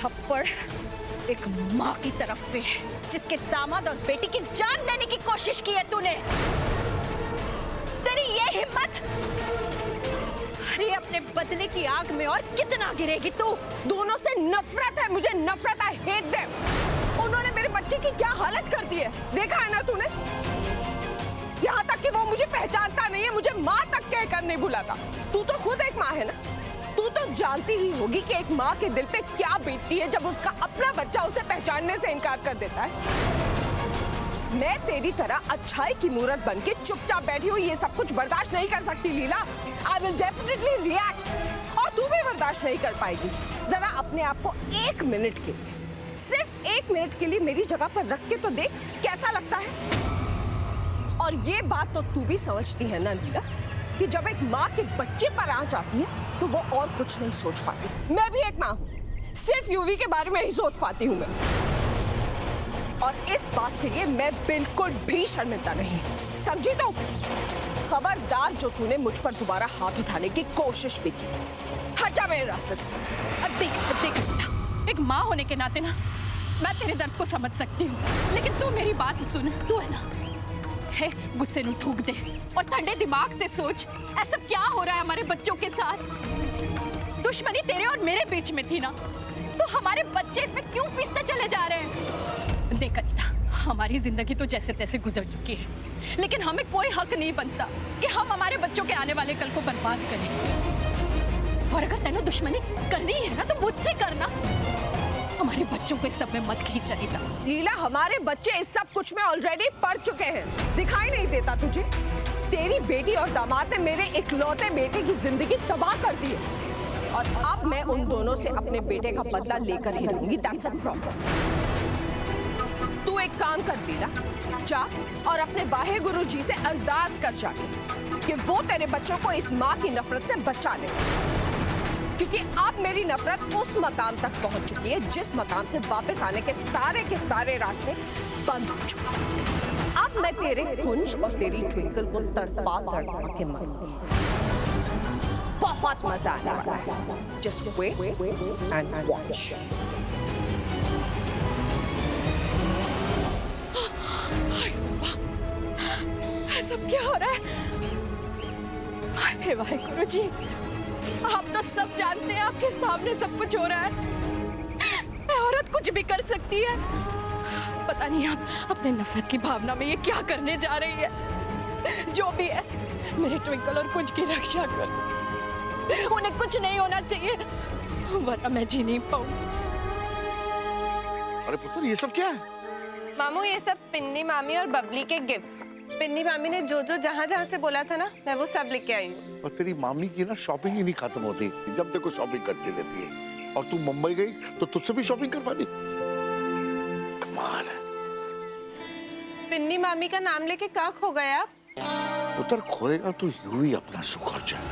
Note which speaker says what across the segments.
Speaker 1: थप्पड़ एक माँ की तरफ से, जिसके दामाद और बेटी की जान लेने की कोशिश की है तूने। तेरी ये हिम्मत! अरे अपने बदले की आग में और कितना गिरेगी तू? दोनों से नफरत है मुझे, नफरत। I hate them. उन्होंने मेरे बच्चे की क्या हालत कर दी है, देखा है ना तूने? यहाँ तक कि वो मुझे पहचानता नहीं है, मुझे माँ तक कहकर नहीं बुलाता। तू तो खुद एक माँ है ना, तू तो जानती ही होगी कि एक माँ के दिल पे क्या बीतती है जब उसका अपना बच्चा उसे पहचानने से इनकार कर देता है। मैं तेरी तरह अच्छाई की मूरत बन के चुपचाप बैठी हुई ये सब कुछ बर्दाश्त नहीं कर सकती लीला। आई विल डेफिनेटली रिएक्ट, और तू भी बर्दाश्त नहीं कर पाएगी। जरा अपने आप को 1 मिनट के लिए, सिर्फ 1 मिनट के लिए मेरी जगह पर रख के तो देख कैसा लगता है। और ये बात तो तू भी समझती है ना लीला, कि जब एक माँ के बच्चे पर आँच आती है तो वो और कुछ नहीं सोच पाती। मैं भी एक माँ हूँ, सिर्फ यूवी के बारे में ही सोच पाती हूँ मैं, और इस बात के लिए मैं बिल्कुल भी शर्मिंदा नहीं। समझी? तो खबरदार जो तूने मुझ पर दोबारा हाथ उठाने की कोशिश भी की, हट जा मेरे रास्ते से।
Speaker 2: अब देख एक माँ होने के नाते ना मैं तेरे दर्द को समझ सकती हूँ, लेकिन तू मेरी बात सुन। तू है ना, है गुस्से नू थूक दे और ठंडे दिमाग से सोच, ऐसा क्या हो रहा है हमारे बच्चों के साथ? दुश्मनी तेरे और मेरे बीच में थी ना, तो हमारे बच्चे इसमें क्यों पिसते चले जा रहे हैं? देख अनीता, हमारी जिंदगी तो जैसे तैसे गुजर चुकी है, लेकिन हमें कोई हक नहीं बनता कि हम हमारे बच्चों के आने वाले कल को बर्बाद करें। और अगर तेनों दुश्मनी करनी है ना तो मुझसे करना, हमारे बच्चों को इस सब में मत खींच अनीता।
Speaker 1: लीला, हमारे बच्चे इस सब कुछ में ऑलरेडी पड़ चुके हैं, दिखाई नहीं देता तुझे? तेरी बेटी और दामाद ने मेरे इकलौते बेटे की जिंदगी तबाह कर दी है, और अब मैं उन दोनों से अपने बेटे का बदला लेकर ही रहूंगी। That's a promise. तू एक काम कर लीला, जा और अपने वाहे गुरु जी से अरदास कर जाके कि वो तेरे बच्चों को इस माँ की नफरत से बचा ले, क्योंकि अब मेरी नफरत उस मकाम तक पहुंच चुकी है जिस मकाम से वापस आने के सारे रास्ते बंद हो चुके हैं। अब मैं तेरे कुंज और तेरी ट्विंकल को तड़पा के मारूंगी। बहुत मजा आने वाला है। Just wait and watch.
Speaker 2: सब क्या हो रहा है? हे वाहेगुरु जी, आप तो सब जानते हैं, आपके सामने सब कुछ हो रहा है। औरत कुछ भी कर सकती है। पता नहीं आप अपने नफरत की भावना में ये क्या करने जा रही है। जो भी है, मेरे ट्विंकल और कुछ की रक्षा कर। उन्हें कुछ नहीं होना चाहिए, वरना मैं जी नहीं पाऊँ।
Speaker 3: अरे पुत्र, ये सब क्या है?
Speaker 4: मामू, ये सब पिन्नी मामी और बबली के गिफ्ट्स। पिन्नी मामी ने जो जहाँ से बोला था ना, मैं वो सब लेके आई हूँ।
Speaker 3: और तेरी मामी की ना शॉपिंग ही नहीं खत्म होती, जब देखो शॉपिंग करती रहती है। और तू मुंबई गई तो तुझसे भी शॉपिंग करवा दी। कमाल है।
Speaker 4: पिन्नी मामी का नाम लेके क्या खो गए आप?
Speaker 3: पुत्र, खोएगा तो यूवी अपना सुख और जाए।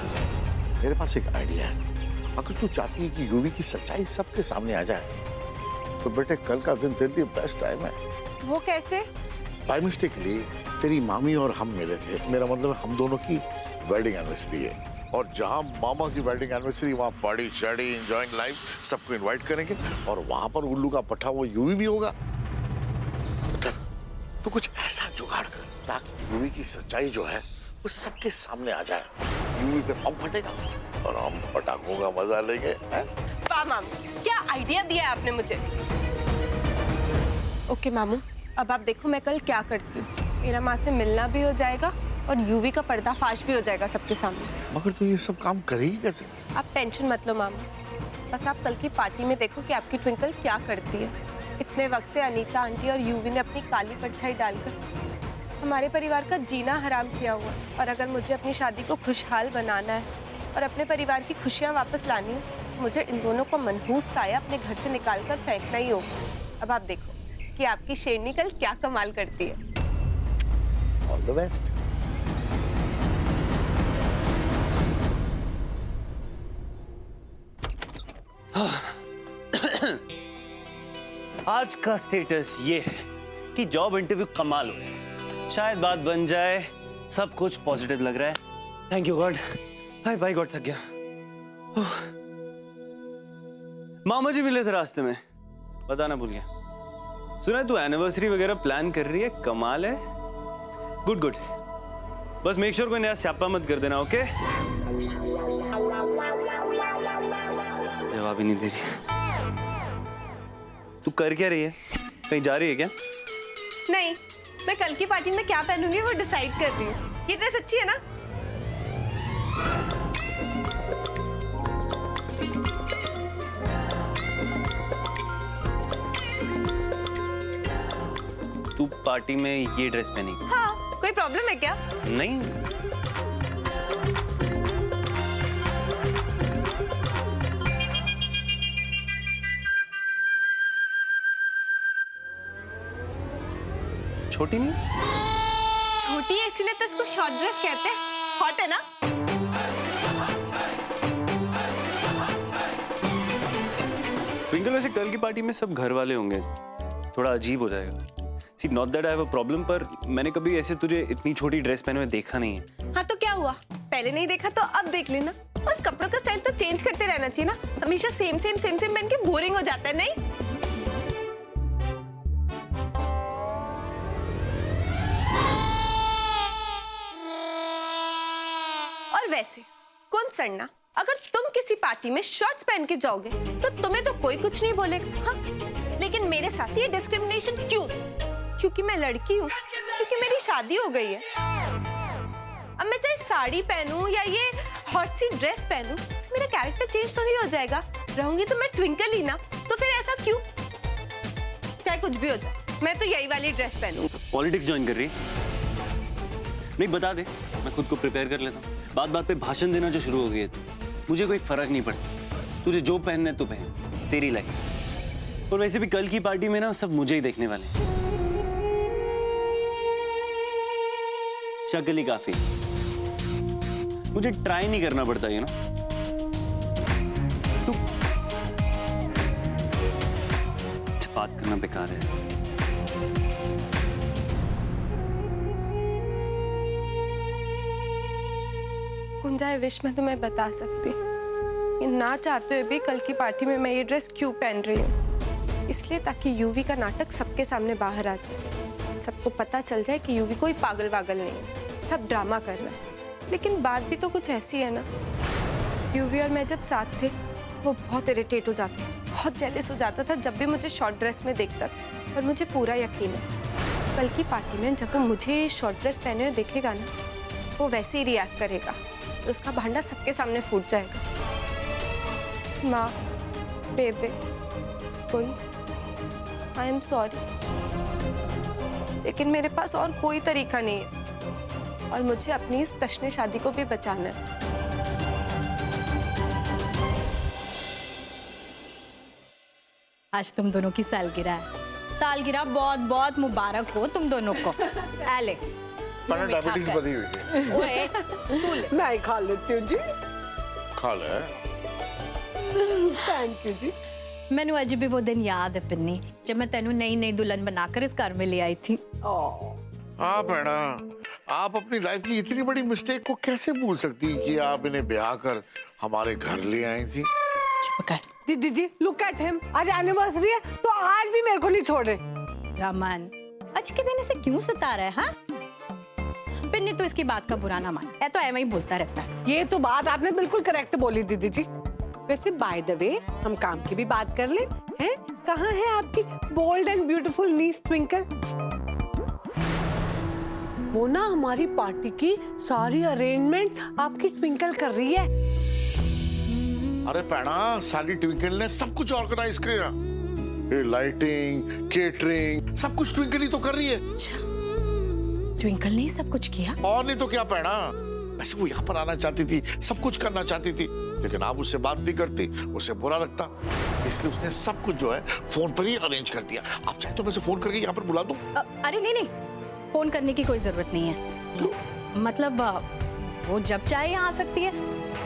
Speaker 3: मेरे पास एक आइडिया है। अगर तू चाहती है कि यूवी की सच्चाई सबके सामने आ जाए, तो बेटे कल का दिन तेरे लिए बेस्ट टाइम है।
Speaker 4: वो कैसे?
Speaker 3: बाय मिस्टेकली तेरी मामी और हम मिले थे, मेरा मतलब हम दोनों की वेडिंग एनिवर्सरी है, और जहां मामा की वेडिंग एनिवर्सरी वहां पार्टी शार्टी एंजॉयिंग लाइफ सबको इनवाइट करेंगे, और वहां पर उल्लू का पट्टा वो यूवी भी होगा। तो कुछ ऐसा जुगाड़ कर ताकि यूवी की सच्चाई जो है वो सबके सामने आ जाए। यूवी पे पंप फटेगा और हम पटाखों का मजा लेंगे।
Speaker 4: वाह मामू, क्या आइडिया दिया है आपने मुझे। ओके मामू, अब आप देखो मैं कल क्या करती हूँ। मेरा माँ से मिलना भी हो जाएगा और यूवी का पर्दाफाश भी हो जाएगा सबके सामने।
Speaker 3: मगर तू ये सब काम करेगी कैसे?
Speaker 4: आप टेंशन मत लो मामू, बस आप कल की पार्टी में देखो कि आपकी ट्विंकल क्या करती है। इतने वक्त से अनीता आंटी और यूवी ने अपनी काली परछाई डालकर हमारे परिवार का जीना हराम किया हुआ, और अगर मुझे अपनी शादी को खुशहाल बनाना है और अपने परिवार की खुशियाँ वापस लानी है, तो मुझे इन दोनों को मनहूस साया अपने घर से निकाल कर फेंकना ही होगा। अब आप देखो कि आपकी शेरनी कल क्या कमाल करती है।
Speaker 3: All the best.
Speaker 5: आज का स्टेटस ये है कि जॉब इंटरव्यू कमाल हुए, शायद बात बन जाए, सब कुछ पॉजिटिव लग रहा है। Thank you God. हाय बाय गॉड, थक गया। मामा जी मिले थे रास्ते में, बताना भूल गया। सुना तू एनिवर्सरी वगैरह प्लान कर रही है, कमाल है। गुड गुड, बस मेक श्योर कोई नया स्यापा मत कर देना, ओके? जवाब ही नहीं दे रही। तू कर क्या रही है? कहीं जा रही है क्या?
Speaker 4: नहीं, मैं कल की पार्टी में क्या पहनूंगी वो डिसाइड कर रही हूँ। ये ड्रेस अच्छी है ना?
Speaker 5: तू पार्टी में ये ड्रेस पहनेगी?
Speaker 4: हाँ, कोई प्रॉब्लम है क्या?
Speaker 5: नहीं। छोटी नहीं?
Speaker 4: छोटी है इसीलिए तो इसको शॉर्ट ड्रेस कहते हैं। हॉट है ना?
Speaker 5: ट्विंकल, वैसे कल की पार्टी में सब घर वाले होंगे, थोड़ा अजीब हो जाएगा। See not that I have a problem, पर मैंने कभी ऐसे तुझे इतनी छोटी ड्रेस पहने हुए देखा नहीं है।
Speaker 4: हाँ तो क्या हुआ, पहले नहीं देखा तो अब देख लेना। और कपड़ों का स्टाइल तो चेंज करते रहना चाहिए ना, हमेशा सेम सेम सेम सेम पहन के बोरिंग हो जाता है, नहीं? और वैसे कौन सड़ना, अगर तुम किसी पार्टी में शॉर्ट्स पहन के जाओगे तो तुम्हें तो कोई कुछ नहीं बोलेगा, हाँ? लेकिन मेरे साथ ये डिस्क्रिमिनेशन क्यों? क्योंकि मैं लड़की हूँ, क्योंकि मेरी शादी हो गई है। अब मैं चाहे साड़ी पहनूं या ये हॉट सी ड्रेस पहनूं, इससे मेरा कैरेक्टर चेंज तो नहीं हो जाएगा। रहूंगी तो मैं ट्विंकल ही ना, तो फिर ऐसा क्यों? चाहे कुछ भी हो जाए, मैं तो यही वाली ड्रेस पहनूंगी।
Speaker 5: पॉलिटिक्स ज्वाइन कर रही है? नहीं, बता दे, मैं खुद को प्रिपेयर कर लेता हूँ। बात बात पे भाषण देना जो शुरू हो गई है, मुझे कोई फर्क नहीं पड़ता। तुझे जो पहनना है तू पहन, तेरी लाइफ। और वैसे भी कल की पार्टी में ना सब मुझे ही देखने वाले हैं। शक्ल ही काफी, मुझे ट्राई नहीं करना पड़ता, ये ना। तू बात करना बेकार है।
Speaker 4: कुंजा, विश मैं तुम्हें बता सकती कि ना चाहते हुए भी कल की पार्टी में मैं ये ड्रेस क्यों पहन रही हूँ, इसलिए ताकि यूवी का नाटक सबके सामने बाहर आ जाए, सबको पता चल जाए कि यूवी कोई पागल वागल नहीं है, सब ड्रामा कर रहा है। लेकिन बात भी तो कुछ ऐसी है ना, यूवी और मैं जब साथ थे तो वो बहुत इरिटेट हो जाता था, बहुत जेलस हो जाता था जब भी मुझे शॉर्ट ड्रेस में देखता था। और मुझे पूरा यकीन है कल की पार्टी में जब वो मुझे शॉर्ट ड्रेस पहने हुए देखेगा ना, वो वैसे ही रिएक्ट करेगा और उसका भांडा सबके सामने फूट जाएगा। माँ, बेबे, कुंज, आई एम सॉरी, लेकिन मेरे पास और कोई तरीका नहीं है और मुझे अपनी इस तश्ने शादी को भी बचाना है।
Speaker 2: आज तुम दोनों की सालगिरह है। सालगिरह बहुत बहुत मुबारक हो तुम दोनों को। एले
Speaker 3: मैंने डायबिटीज बधी हुई है।
Speaker 2: ओए, तू ले।
Speaker 6: मैं खा लेती हूँ जी।
Speaker 3: खा ले।
Speaker 6: थैंक यू जी।
Speaker 2: मैनू अज भी वो दिन याद है पिन्नी, जब मैं तेनू नई नई दुल्हन बनाकर इस घर में ले आई थी।
Speaker 3: हाँ भैना, आप अपनी लाइफ की इतनी बड़ी मिस्टेक को कैसे भूल सकती कि आप इन्हें ब्याह कर हमारे घर ले आई थी?
Speaker 2: चुप कर।
Speaker 6: दीदी जी, लुक एट हिम। आज एनिवर्सरी है तो आज भी मेरे को नहीं छोड़ रहे।
Speaker 2: रमन, आज के दिन इसे क्यों सता रहा है? हाँ, पिन्नी तो इसकी बात का बुरा ना मान, है तो ऐसे ही बोलता रहता है।
Speaker 6: ये तो बात आपने बिल्कुल करेक्ट बोली दीदी जी। वैसे बाय द वे हम काम की भी बात कर ले, हैं? कहाँ है आपकी bold and beautiful niece Twinkle? वो ना हमारी पार्टी की सारी अरेंजमेंट आपकी ट्विंकल कर रही है।
Speaker 3: अरे पैना, साली ट्विंकल ने सब कुछ ऑर्गेनाइज किया। ये लाइटिंग, केटरिंग, सब कुछ ट्विंकल ही तो कर रही है।
Speaker 2: ट्विंकल ने सब कुछ किया?
Speaker 3: और नहीं तो क्या पैना। वैसे वो यहाँ पर आना चाहती थी, सब कुछ करना चाहती थी, लेकिन आप उससे बात नहीं करती, उसे बुरा लगता, इसलिए उसने सब कुछ जो है फोन पर ही अरेंज कर दिया। आप चाहे तो मैं उसे फोन करके यहाँ पर बुला दूं।
Speaker 2: अरे नहीं नहीं, फोन करने की कोई जरूरत नहीं है। मतलब वो जब चाहे यहाँ आ सकती है,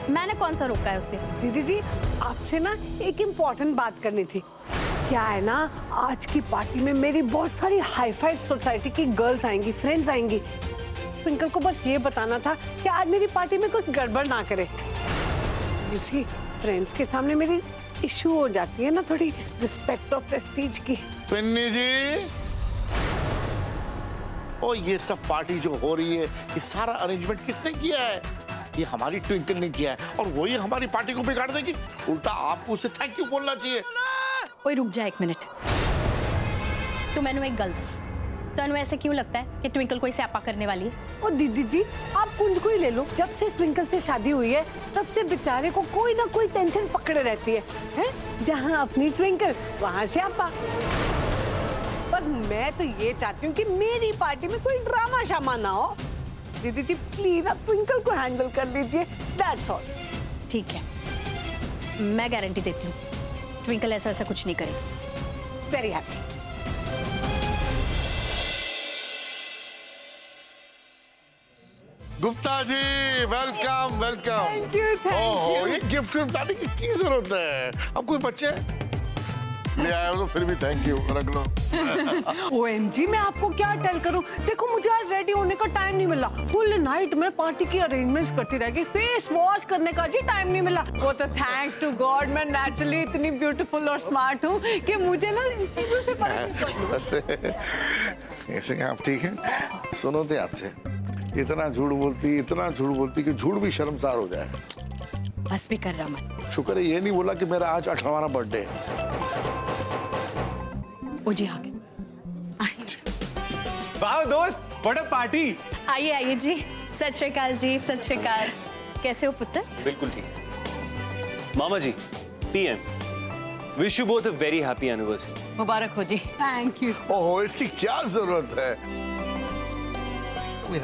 Speaker 2: मैंने कौन सा रोका है उससे?
Speaker 6: दीदी जी, आपसे ना एक इम्पोर्टेंट बात करनी थी। क्या है ना, आज की पार्टी में मेरी बहुत सारी हाई फाई सोसाइटी की गर्ल्स आएंगी, फ्रेंड्स आएंगी। ट्विंकल को बस ये बताना था कि आज मेरी पार्टी में कुछ गड़बड़ ना करे। यू सी, फ्रेंड्स के सामने मेरी इशू हो जाती है ना थोड़ी रिस्पेक्ट और प्रेस्टीज की।
Speaker 3: पिन्नी जी, ओ ये सब पार्टी जो हो रही है, ये सारा अरेंजमेंट किसने किया है? ये हमारी ट्विंकल ने किया है और वही हमारी पार्टी को बिगाड़ देगी। उल्टा आपको उसे थैंक यू बोलना चाहिए।
Speaker 2: ओए रुक जा एक मिनट। तू मैनू एक गल दस, तनु ऐसे क्यों लगता है कि ट्विंकल कोई स्यापा करने वाली है?
Speaker 6: और दीदी जी, आप कुंज को ही ले लो, जब से ट्विंकल से शादी हुई है तब से बेचारे को कोई ना कोई टेंशन पकड़े रहती है, हैं? जहाँ अपनी ट्विंकल वहाँ से आपा। बस मैं तो ये चाहती हूँ कि मेरी पार्टी में कोई ड्रामा शामा ना हो। दीदी जी प्लीज आप ट्विंकल को हैंडल कर लीजिए, दैट्स ऑल।
Speaker 2: ठीक है, मैं गारंटी देती हूँ ट्विंकल ऐसा ऐसा कुछ नहीं करेगी।
Speaker 6: Very happy.
Speaker 3: Gupta ji welcome welcome.
Speaker 6: Thank you, thank
Speaker 3: ओहो,
Speaker 6: you.
Speaker 3: ये गिफ्ट लाने की जरूरत है? अब कोई बच्चे ले आए हो तो फिर भी थैंक यू, रख लो।
Speaker 6: OMG, मैं आपको क्या टेल करूं? देखो मुझे आज रेडी होने का टाइम नहीं मिला, फुल नाइट में पार्टी की अरेंजमेंट्स करती रह गई, फेस वॉश करने का जी टाइम नहीं मिला। वो तो थैंक्स टू गॉड मैं नेचुरली इतनी ब्यूटीफुल और स्मार्ट हूँ कि मुझे ना इन चीजों से
Speaker 3: ऐसे आप ठीक है? सुनो तो याद से, इतना झूठ बोलती कि झूठ भी शर्मसार हो जाए।
Speaker 2: बस भी कर रमन।
Speaker 3: शुक्र है ये नहीं बोला कि मेरा आज 18वां बर्थडे है।
Speaker 2: ओ जी आ गए।
Speaker 7: वाह दोस्त, व्हाट अ पार्टी।
Speaker 2: आइए आइए जी, सत श्री अकाल जी, सत श्री अकाल। कैसे हो पुत्र?
Speaker 5: बिल्कुल ठीक। मामा जी, PM, wish you both a very happy anniversary.
Speaker 2: मुबारक हो जी।
Speaker 6: Thank you.
Speaker 3: ओहो, इसकी क्या जरूरत है?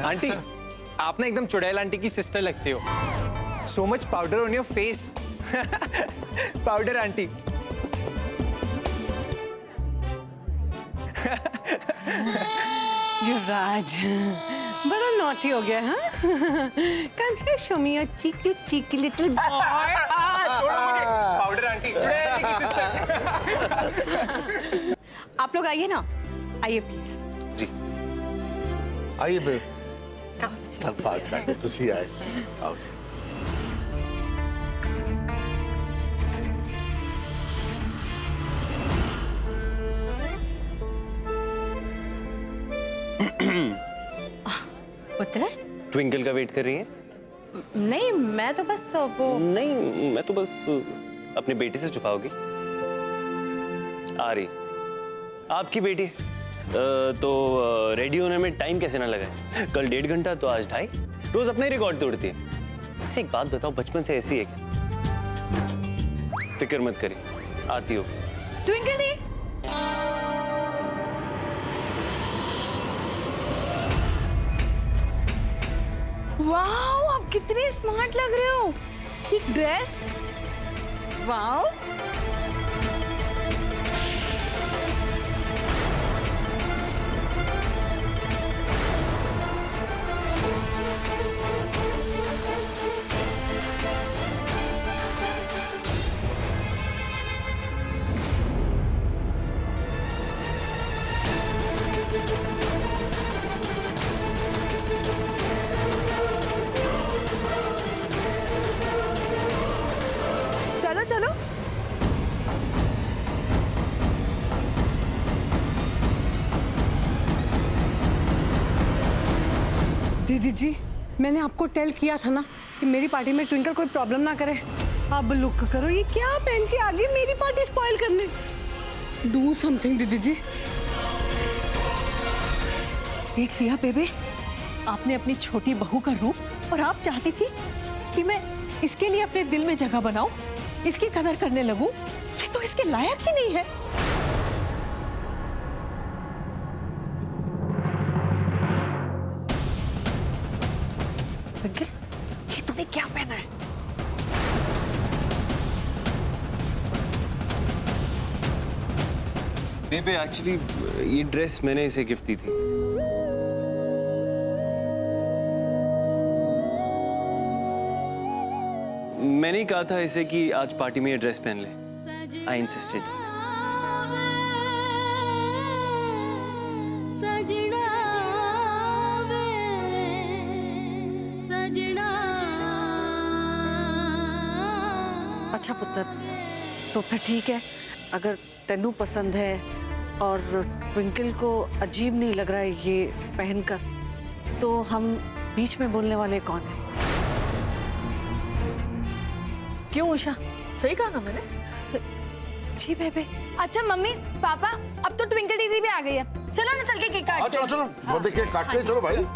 Speaker 7: आंटी, आप ना एकदम चुड़ैल आंटी की सिस्टर लगते हो। So much powder on your face. Powder aunty.
Speaker 6: Yuvraj बड़ा नॉटी हो गया, हाँ? Come here, show me your cheeky little boy.
Speaker 7: छोड़ो मुझे। पाउडर आंटी, चुड़ैल आंटी की सिस्टर।
Speaker 2: आप लोग आइए ना, आइए प्लीज।
Speaker 5: जी
Speaker 3: आइए बे, भाग साके तुसी आए, आओ जी।
Speaker 2: पुत्र?
Speaker 5: ट्विंकल का वेट कर रही है?
Speaker 2: नहीं, मैं तो बस वो
Speaker 5: नहीं, मैं तो बस अपने बेटे से छुपाओगी। आ रही आपकी बेटी तो रेडी होने में टाइम कैसे ना लगा? कल 1.5 घंटा तो आज 2.5। रोज अपने रिकॉर्ड तोड़ती है। ऐसे एक बात बताओ, बचपन से ऐसी है क्या? फिक्र मत करिए, आती हो।
Speaker 2: ट्विंकल दी। वाओ, आप कितने स्मार्ट लग रहे हो। ये ड्रेस, वाओ। चलो चलो।
Speaker 6: दीदी जी, मैंने आपको टेल किया था ना कि मेरी पार्टी में ट्विंकल कोई प्रॉब्लम ना करे। अब लुक करो, ये क्या पहन के आगे मेरी पार्टी स्पॉइल करने। डू समथिंग दीदी जी।
Speaker 2: देख लिया बेबे, आपने अपनी छोटी बहू का रूप, और आप चाहती थी कि मैं इसके लिए अपने दिल में जगह बनाऊं, इसकी कदर करने लगूं। ये तो इसके लायक ही नहीं है।
Speaker 6: ट्विंकल, ये तूने क्या पहना है?
Speaker 5: बेबे एक्चुअली ये ड्रेस मैंने इसे गिफ्ट दी थी। मैंने ही कहा था इसे कि आज पार्टी में ये ड्रेस पहन ले। आई इंसिस्टेड।
Speaker 6: अच्छा पुत्र, तो फिर ठीक है, अगर तेनू पसंद है और ट्विंकल को अजीब नहीं लग रहा है ये पहनकर, तो हम बीच में बोलने वाले कौन है? क्यों उषा, सही कहा ना मैंने?
Speaker 1: जी बेबे।
Speaker 8: अच्छा मम्मी पापा, अब तो ट्विंकल दीदी भी आ गई है, चलो ना चल के केक काटते
Speaker 3: चलो चलो, वो देखिए काटते हैं, चलो भाई।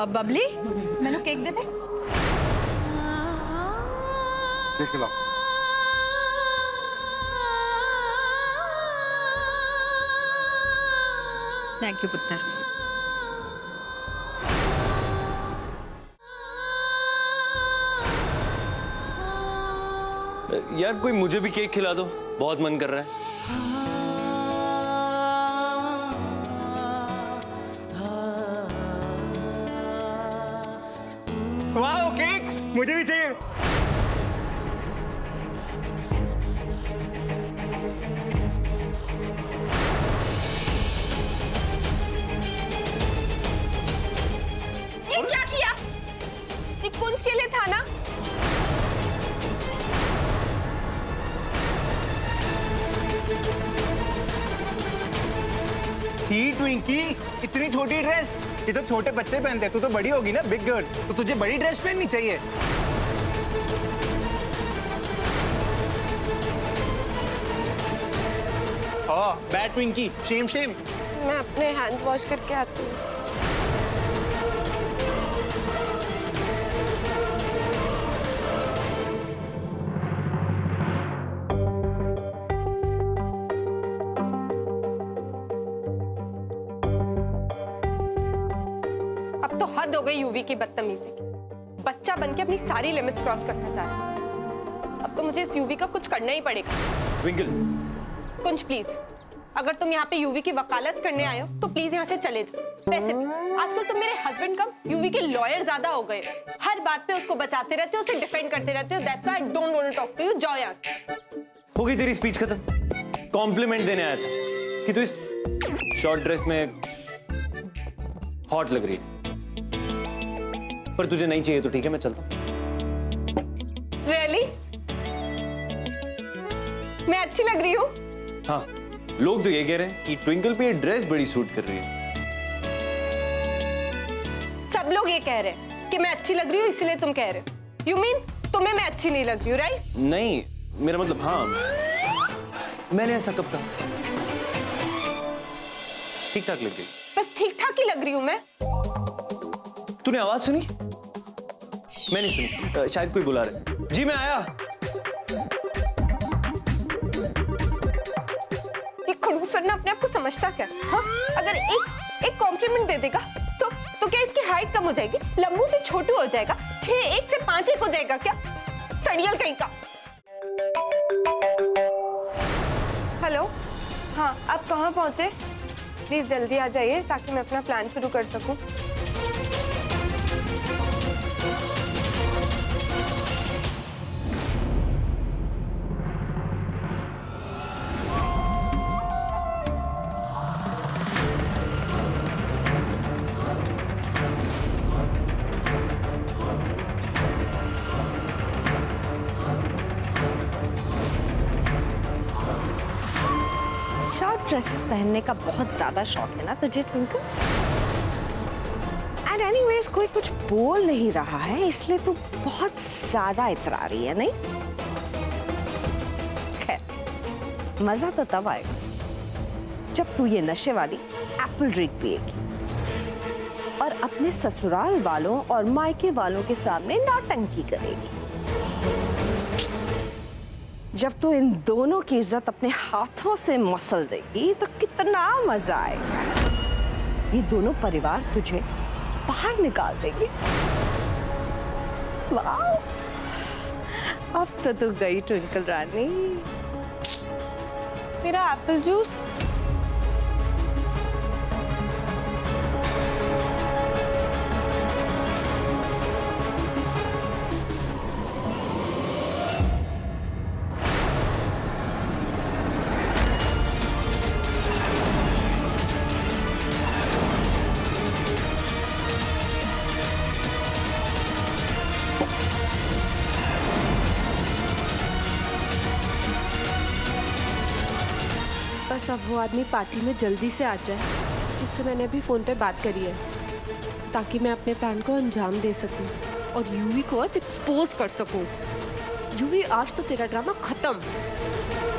Speaker 1: बबली, मैंने केक दे दे।
Speaker 3: देख लो।
Speaker 1: थैंक यू पुत्र।
Speaker 5: यार कोई मुझे भी केक खिला दो, बहुत मन कर रहा है।
Speaker 7: वाह केक, मुझे भी चाहिए।
Speaker 4: ये क्या किया? ये कुंज के लिए था ना?
Speaker 7: सी ट्विंकी, इतनी छोटी ड्रेस, ये तो छोटे बच्चे पहनते हैं, तू तो बड़ी होगी ना, बिग गर्ल, तो तुझे बड़ी ड्रेस पहननी चाहिए। ओह बैड ट्विंकी, शेम शेम।
Speaker 4: मैं अपने हैंड्स वॉश करके आती हूँ। अब तो हद हो गई यूवी की बदतमीजी की। बच्चा बनके अपनी सारी लिमिट्स क्रॉस करता जा रहा है। अब तो मुझे इस यूवी का कुछ करना ही पड़ेगा।
Speaker 5: ट्विंकल,
Speaker 4: कुंज प्लीज, अगर तुम यहाँ पे यूवी की वकालत करने आए हो तो प्लीज यहाँ से चले जाओ। वैसे भी आजकल तुम मेरे हस्बैंड कम यूवी के लॉयर ज्यादा हो गए हो। हर बात पे उसको बचाते रहते हो, उसे डिफेंड करते रहते हो। That's why I don't want to talk to you. जाओ यहाँ से।
Speaker 5: हो गई तेरी स्पीच खत्म। कॉम्प्लीमेंट देने आया था कि तू इस शॉर्ट ड्रेस में हॉट लग रही है, पर तुझे नहीं चाहिए तो ठीक है, मैं चलता हूँ।
Speaker 4: रियली? मैं अच्छी लग रही हूँ?
Speaker 5: हाँ, लोग तो ये कह रहे हैं कि ट्विंकल पे ये ड्रेस बड़ी सूट कर रही है।
Speaker 4: सब लोग ये कह रहे हैं कि मैं अच्छी लग रही हूँ, इसलिए तुम कह रहे हो। यू मीन तुम्हें मैं अच्छी नहीं लग रही हूँ, राइट?
Speaker 5: नहीं, मेरा मतलब हाँ, मैंने ऐसा कब कहा? ठीक ठाक लग रही।
Speaker 4: बस ठीक ठाक ही लग रही हूँ मैं।
Speaker 5: तूने आवाज सुनी? मैंने सुनी, शायद कोई बुला रहा है। जी मैं आया।
Speaker 4: ये खड़ूसर ना अपने आप को समझता क्या? हाँ, अगर एक कॉम्प्लीमेंट दे देगा तो क्या इसकी हाइट कम हो जाएगी? लंबू से छोटू हो जाएगा? 6'1" से 5'1" हो जाएगा क्या? सड़ियल कहीं का। हेलो, हाँ आप कहाँ पहुंचे? प्लीज जल्दी आ जाइए ताकि मैं अपना प्लान शुरू कर सकूं।
Speaker 1: शॉर्ट ड्रेसेस पहनने का बहुत ज्यादा शौक है ना तुझे ट्विंकल? एंड एनीवेज कोई कुछ बोल नहीं रहा है, इसलिए तू बहुत ज्यादा इतरा रही है, नहीं? खैर, मजा तो तब आएगा जब तू ये नशे वाली एप्पल ड्रिंक पिएगी।
Speaker 9: और अपने ससुराल वालों और मायके वालों के सामने नौटंकी करेगी। जब तू इन दोनों की इज्जत अपने हाथों से मसल देगी तो कितना मजा आएगा। ये दोनों परिवार तुझे बाहर निकाल देंगे। वाह, अब तो तू गई ट्विंकल रानी।
Speaker 4: मेरा एप्पल जूस। बस अब वो आदमी पार्टी में जल्दी से आ जाए जिससे मैंने अभी फोन पे बात करी है, ताकि मैं अपने प्लान को अंजाम दे सकूं और यूवी को आज एक्सपोज कर सकूं। यूवी, आज तो तेरा ड्रामा खत्म।